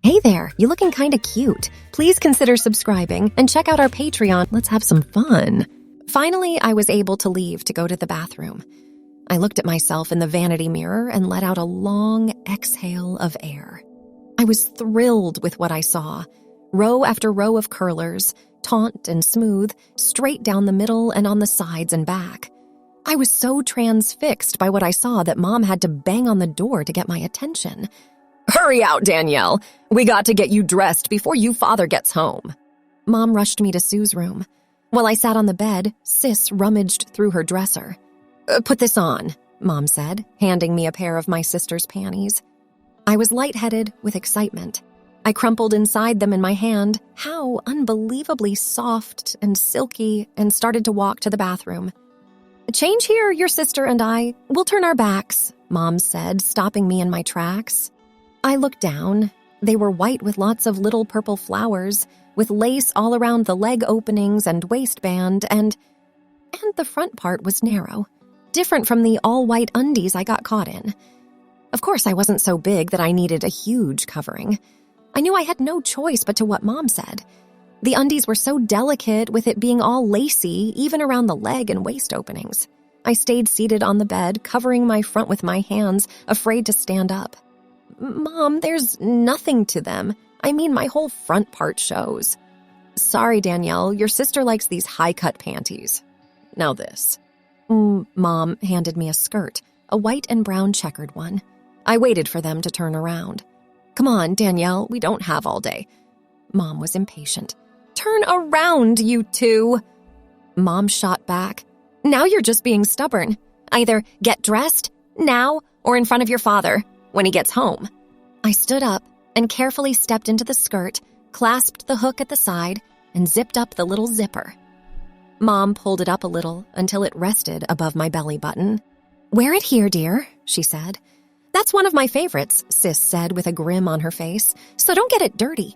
Hey there, you looking kinda cute. Please consider subscribing and check out our Patreon. Let's have some fun. Finally, I was able to leave to go to the bathroom. I looked at myself in the vanity mirror and let out a long exhale of air. I was thrilled with what I saw. Row after row of curlers, taut and smooth, straight down the middle and on the sides and back. I was so transfixed by what I saw that Mom had to bang on the door to get my attention. "Hurry out, Danielle. We got to get you dressed before you father gets home." Mom rushed me to Sue's room. While I sat on the bed, Sis rummaged through her dresser. "Put this on," Mom said, handing me a pair of my sister's panties. I was lightheaded with excitement. I crumpled inside them in my hand, how unbelievably soft and silky, and started to walk to the bathroom. "Change here, your sister and I. We'll turn our backs," Mom said, stopping me in my tracks. I looked down. They were white with lots of little purple flowers, with lace all around the leg openings and waistband, and the front part was narrow, different from the all-white undies I got caught in. Of course, I wasn't so big that I needed a huge covering. I knew I had no choice but to what Mom said. The undies were so delicate, with it being all lacy, even around the leg and waist openings. I stayed seated on the bed, covering my front with my hands, afraid to stand up. "Mom, there's nothing to them. I mean, my whole front part shows." "Sorry, Danielle, your sister likes these high-cut panties. Now this." Mom handed me a skirt, a white and brown checkered one. I waited for them to turn around. "Come on, Danielle, we don't have all day." Mom was impatient. "Turn around, you two." Mom shot back. "Now you're just being stubborn. Either get dressed, now, or in front of your father, when he gets home." I stood up and carefully stepped into the skirt, clasped the hook at the side, and zipped up the little zipper. Mom pulled it up a little until it rested above my belly button. "Wear it here, dear," she said. "That's one of my favorites," Sis said with a grin on her face, "so don't get it dirty."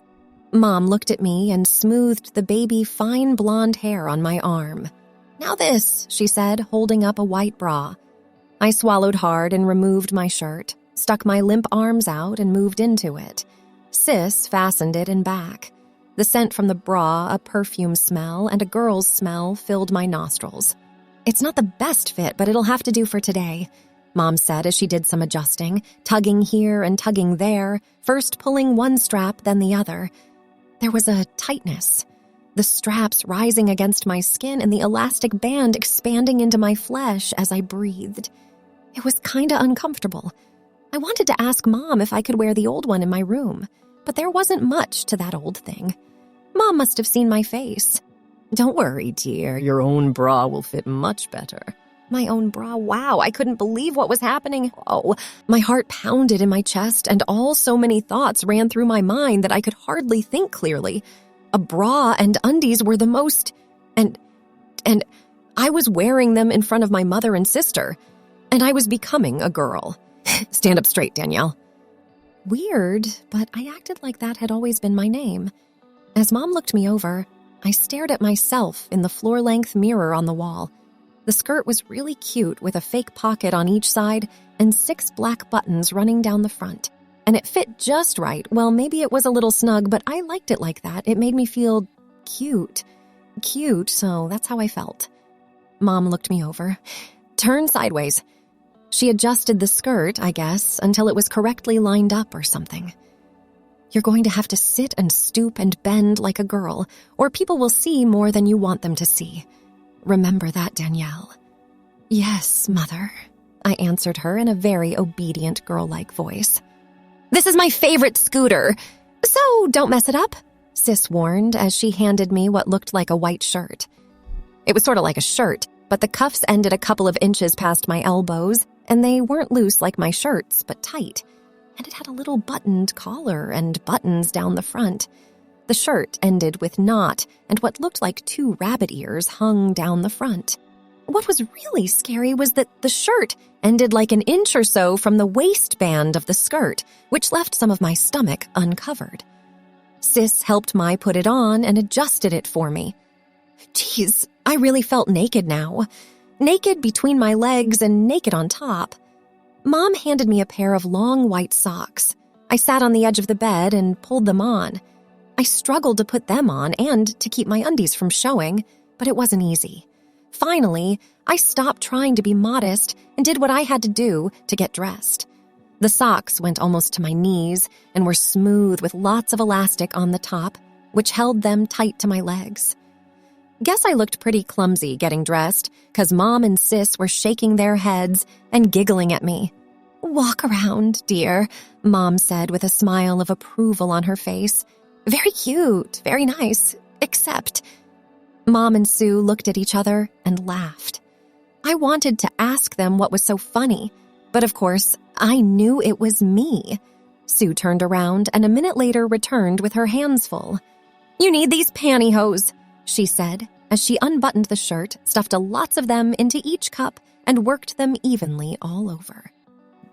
Mom looked at me and smoothed the baby fine blonde hair on my arm. "Now this," she said, holding up a white bra. I swallowed hard and removed my shirt, stuck my limp arms out and moved into it. Sis fastened it in back. The scent from the bra, a perfume smell, and a girl's smell filled my nostrils. "It's not the best fit, but it'll have to do for today," Mom said as she did some adjusting, tugging here and tugging there, first pulling one strap, then the other. There was a tightness, the straps rising against my skin and the elastic band expanding into my flesh as I breathed. It was kinda uncomfortable. I wanted to ask Mom if I could wear the old one in my room, but there wasn't much to that old thing. Mom must have seen my face. "Don't worry, dear, your own bra will fit much better." My own bra, wow, I couldn't believe what was happening. Oh, my heart pounded in my chest, and so many thoughts ran through my mind that I could hardly think clearly. A bra and undies were the most, and I was wearing them in front of my mother and sister, and I was becoming a girl. "Stand up straight, Danielle." Weird, but I acted like that had always been my name. As Mom looked me over, I stared at myself in the floor-length mirror on the wall. The skirt was really cute with a fake pocket on each side and 6 black buttons running down the front. And it fit just right. Well, maybe it was a little snug, but I liked it like that. It made me feel cute. So that's how I felt. Mom looked me over. "Turn sideways." She adjusted the skirt, I guess, until it was correctly lined up or something. "You're going to have to sit and stoop and bend like a girl, or people will see more than you want them to see. Remember that, Danielle." "Yes, Mother," I answered her in a very obedient girl-like voice. "This is my favorite scooter, so don't mess it up," Sis warned as she handed me what looked like a white shirt. It was sort of like a shirt, but the cuffs ended a couple of inches past my elbows, and they weren't loose like my shirts, but tight. And it had a little buttoned collar and buttons down the front. The shirt ended with knot, and what looked like 2 rabbit ears hung down the front. What was really scary was that the shirt ended like an inch or so from the waistband of the skirt, which left some of my stomach uncovered. Sis helped Mai put it on and adjusted it for me. Geez, I really felt naked now. Naked between my legs and naked on top. Mom handed me a pair of long white socks. I sat on the edge of the bed and pulled them on. I struggled to put them on and to keep my undies from showing, but it wasn't easy. Finally, I stopped trying to be modest and did what I had to do to get dressed. The socks went almost to my knees and were smooth with lots of elastic on the top, which held them tight to my legs. Guess I looked pretty clumsy getting dressed, 'cause Mom and Sis were shaking their heads and giggling at me. "Walk around, dear," Mom said with a smile of approval on her face. "Very cute, very nice, except—" Mom and Sue looked at each other and laughed. I wanted to ask them what was so funny, but of course, I knew it was me. Sue turned around and a minute later returned with her hands full. "You need these pantyhose," she said, as she unbuttoned the shirt, stuffed lots of them into each cup, and worked them evenly all over.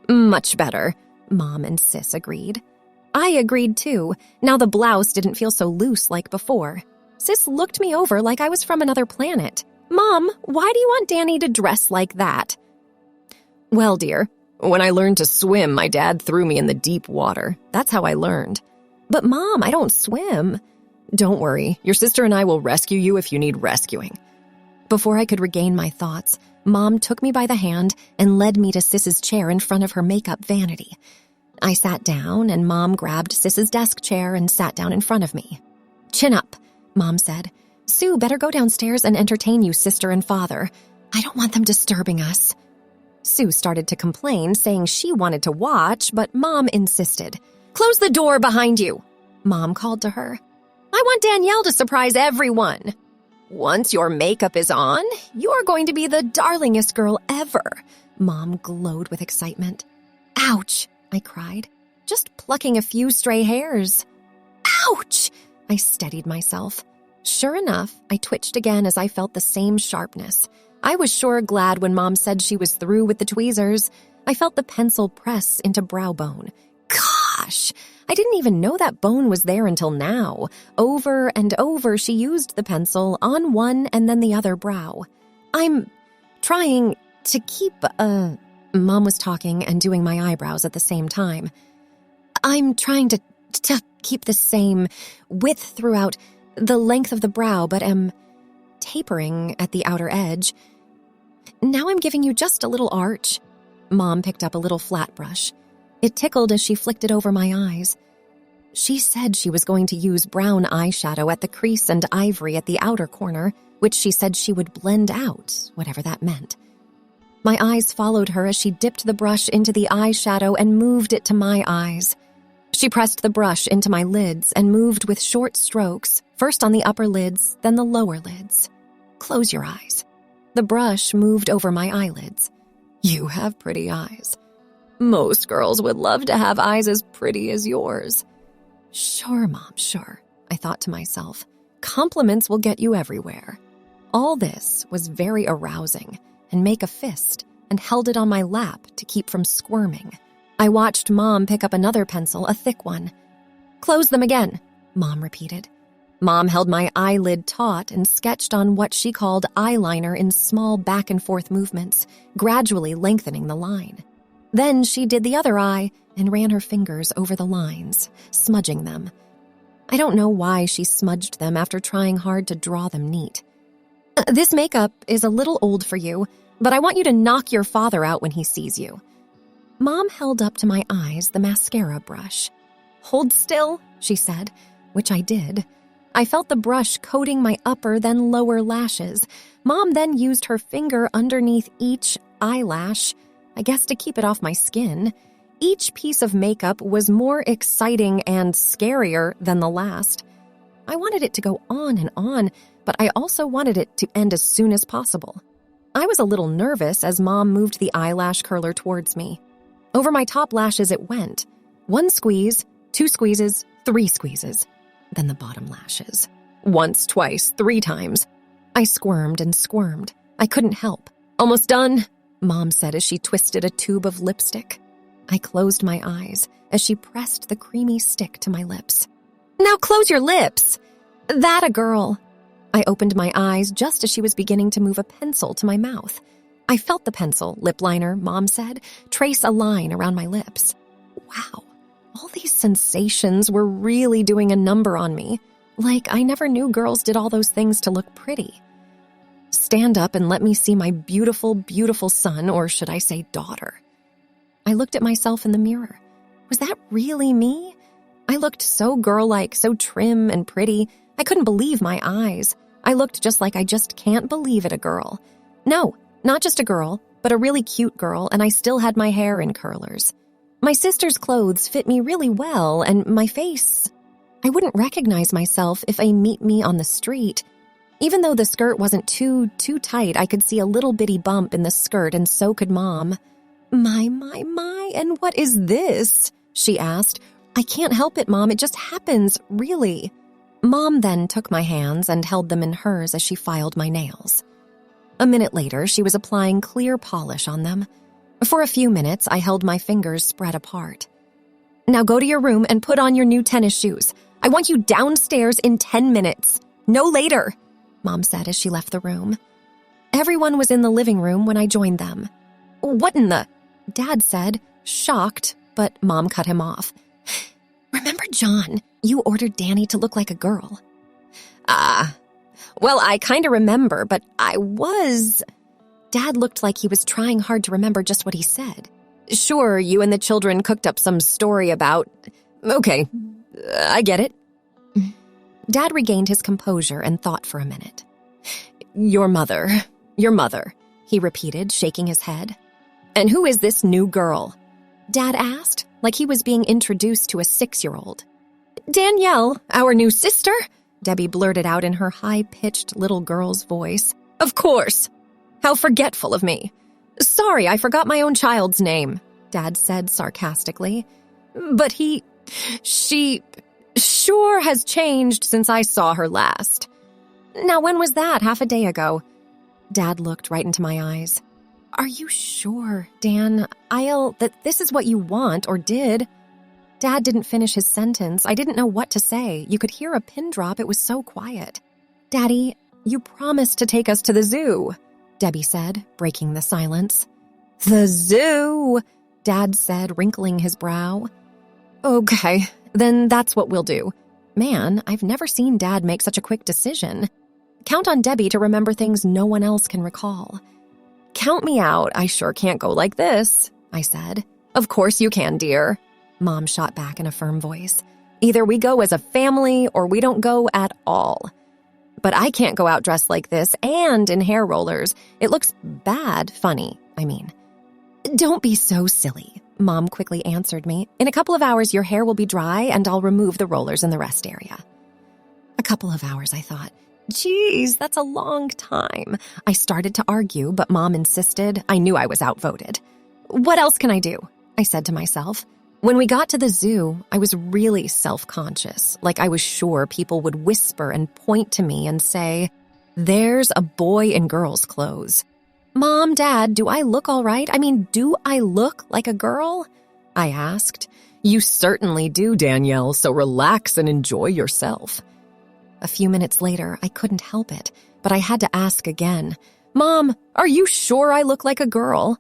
"Much better," Mom and Sis agreed. I agreed too. Now the blouse didn't feel so loose like before. Sis looked me over like I was from another planet. "Mom, why do you want Danny to dress like that?" "Well, dear, when I learned to swim, my dad threw me in the deep water. That's how I learned." "But Mom, I don't swim." "Don't worry, your sister and I will rescue you if you need rescuing." Before I could regain my thoughts, Mom took me by the hand and led me to Sis's chair in front of her makeup vanity. I sat down, and Mom grabbed Sis's desk chair and sat down in front of me. "Chin up," Mom said. "Sue better go downstairs and entertain you, sister and father. I don't want them disturbing us." Sue started to complain, saying she wanted to watch, but Mom insisted. "Close the door behind you," Mom called to her. "I want Danielle to surprise everyone. Once your makeup is on, you're going to be the darlingest girl ever." Mom glowed with excitement. "Ouch," I cried, "just plucking a few stray hairs." "Ouch!" I steadied myself. Sure enough, I twitched again as I felt the same sharpness. I was sure glad when Mom said she was through with the tweezers. I felt the pencil press into brow bone. Gosh! I didn't even know that bone was there until now. Over and over she used the pencil on one and then the other brow. "I'm trying to keep, Mom was talking and doing my eyebrows at the same time. "I'm trying to keep the same width throughout the length of the brow, but am tapering at the outer edge. Now I'm giving you just a little arch." Mom picked up a little flat brush. It tickled as she flicked it over my eyes. She said she was going to use brown eyeshadow at the crease and ivory at the outer corner, which she said she would blend out, whatever that meant. My eyes followed her as she dipped the brush into the eyeshadow and moved it to my eyes. She pressed the brush into my lids and moved with short strokes, first on the upper lids, then the lower lids. "Close your eyes." The brush moved over my eyelids. "You have pretty eyes. Most girls would love to have eyes as pretty as yours." "Sure, Mom, sure," I thought to myself. Compliments will get you everywhere. All this was very arousing, and make a fist and held it on my lap to keep from squirming. I watched Mom pick up another pencil, a thick one. "Close them again," Mom repeated. Mom held my eyelid taut and sketched on what she called eyeliner in small back-and-forth movements, gradually lengthening the line. Then she did the other eye and ran her fingers over the lines, smudging them. I don't know why she smudged them after trying hard to draw them neat. "This makeup is a little old for you, but I want you to knock your father out when he sees you." Mom held up to my eyes the mascara brush. "Hold still," she said, which I did. I felt the brush coating my upper then lower lashes. Mom then used her finger underneath each eyelash, I guess to keep it off my skin. Each piece of makeup was more exciting and scarier than the last. I wanted it to go on, but I also wanted it to end as soon as possible. I was a little nervous as Mom moved the eyelash curler towards me. Over my top lashes it went. 1 squeeze, 2 squeezes, 3 squeezes. Then the bottom lashes. Once, twice, 3 times. I squirmed and squirmed. I couldn't help. "Almost done," Mom said as she twisted a tube of lipstick. I closed my eyes as she pressed the creamy stick to my lips. "Now close your lips." "That a girl." I opened my eyes just as she was beginning to move a pencil to my mouth. I felt the pencil, lip liner, Mom said, trace a line around my lips. Wow, All these sensations were really doing a number on me. Like I never knew girls did all those things to look pretty. Stand up and let me see my beautiful, beautiful son, or should I say daughter. I looked at myself in the mirror. Was that really me? I looked so girl-like, so trim and pretty. I couldn't believe my eyes. I looked just like I just can't believe it, a girl. No, not just a girl, but a really cute girl, and I still had my hair in curlers. My sister's clothes fit me really well, and my face... I wouldn't recognize myself if I meet me on the street. Even though the skirt wasn't too tight, I could see a little bitty bump in the skirt, and so could Mom. My, and what is this? She asked. I can't help it, Mom. It just happens, really. Mom then took my hands and held them in hers as she filed my nails. A minute later, she was applying clear polish on them. For a few minutes, I held my fingers spread apart. Now go to your room and put on your new tennis shoes. I want you downstairs in 10 minutes. No later, Mom said as she left the room. Everyone was in the living room when I joined them. What in the... Dad said, shocked, but Mom cut him off. Remember John? You ordered Danny to look like a girl. Well, I kind of remember, but I was... Dad looked like he was trying hard to remember just what he said. Sure, you and the children cooked up some story about... Okay, I get it. Dad regained his composure and thought for a minute. Your mother, he repeated, shaking his head. And who is this new girl? Dad asked, like he was being introduced to a 6-year-old. Danielle, our new sister, Debbie blurted out in her high-pitched little girl's voice. Of course. How forgetful of me. Sorry, I forgot my own child's name, Dad said sarcastically. But she sure has changed since I saw her last. Now, when was that? Half a day ago. Dad looked right into my eyes. Are you sure, Dan, that this is what you want or did? Dad didn't finish his sentence. I didn't know what to say. You could hear a pin drop. It was so quiet. Daddy, you promised to take us to the zoo, Debbie said, breaking the silence. The zoo, Dad said, wrinkling his brow. Okay, then that's what we'll do. Man, I've never seen Dad make such a quick decision. Count on Debbie to remember things no one else can recall. Count me out. I sure can't go like this, I said. Of course you can, dear, Mom shot back in a firm voice. Either we go as a family or we don't go at all. But I can't go out dressed like this and in hair rollers. It looks funny, I mean. Don't be so silly, Mom quickly answered me. In a couple of hours, your hair will be dry and I'll remove the rollers in the rest area. A couple of hours, I thought. Geez, that's a long time. I started to argue, but Mom insisted. I knew I was outvoted. What else can I do? I said to myself. When we got to the zoo, I was really self-conscious, like I was sure people would whisper and point to me and say, there's a boy in girl's clothes. Mom, Dad, do I look all right? I mean, do I look like a girl? I asked. You certainly do, Danielle, so relax and enjoy yourself. A few minutes later, I couldn't help it, but I had to ask again. Mom, are you sure I look like a girl?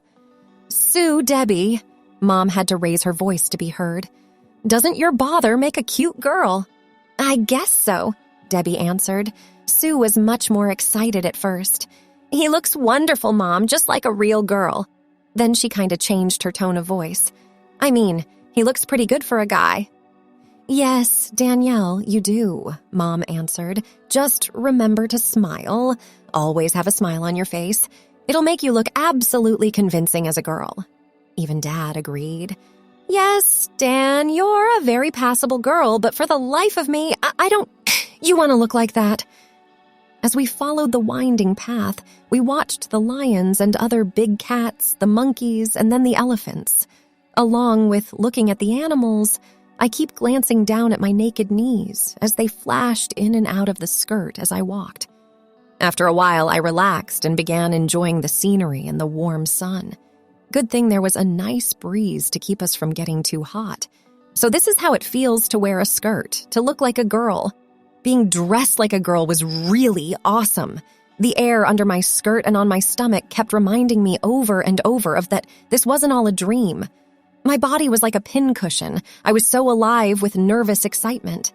Sue, Debbie, Mom had to raise her voice to be heard. Doesn't your bother make a cute girl? I guess so, Debbie answered. Sue was much more excited at first. He looks wonderful, Mom, just like a real girl. Then she kind of changed her tone of voice. I mean, he looks pretty good for a guy. Yes, Danielle, you do, Mom answered. Just remember to smile. Always have a smile on your face. It'll make you look absolutely convincing as a girl. Even Dad agreed. Yes, Dan, you're a very passable girl, but for the life of me, I don't... You want to look like that. As we followed the winding path, we watched the lions and other big cats, the monkeys, and then the elephants. Along with looking at the animals, I keep glancing down at my naked knees as they flashed in and out of the skirt as I walked. After a while, I relaxed and began enjoying the scenery and the warm sun. Good thing there was a nice breeze to keep us from getting too hot. So this is how it feels to wear a skirt, to look like a girl. Being dressed like a girl was really awesome. The air under my skirt and on my stomach kept reminding me over and over of that this wasn't all a dream. My body was like a pincushion. I was so alive with nervous excitement.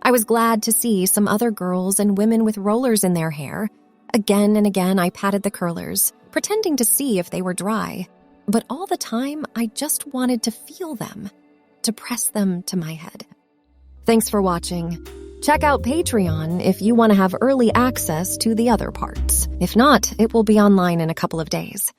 I was glad to see some other girls and women with rollers in their hair. Again and again, I patted the curlers, pretending to see if they were dry. But all the time, I just wanted to feel them, to press them to my head. Thanks for watching. Check out Patreon if you want to have early access to the other parts. If not, it will be online in a couple of days.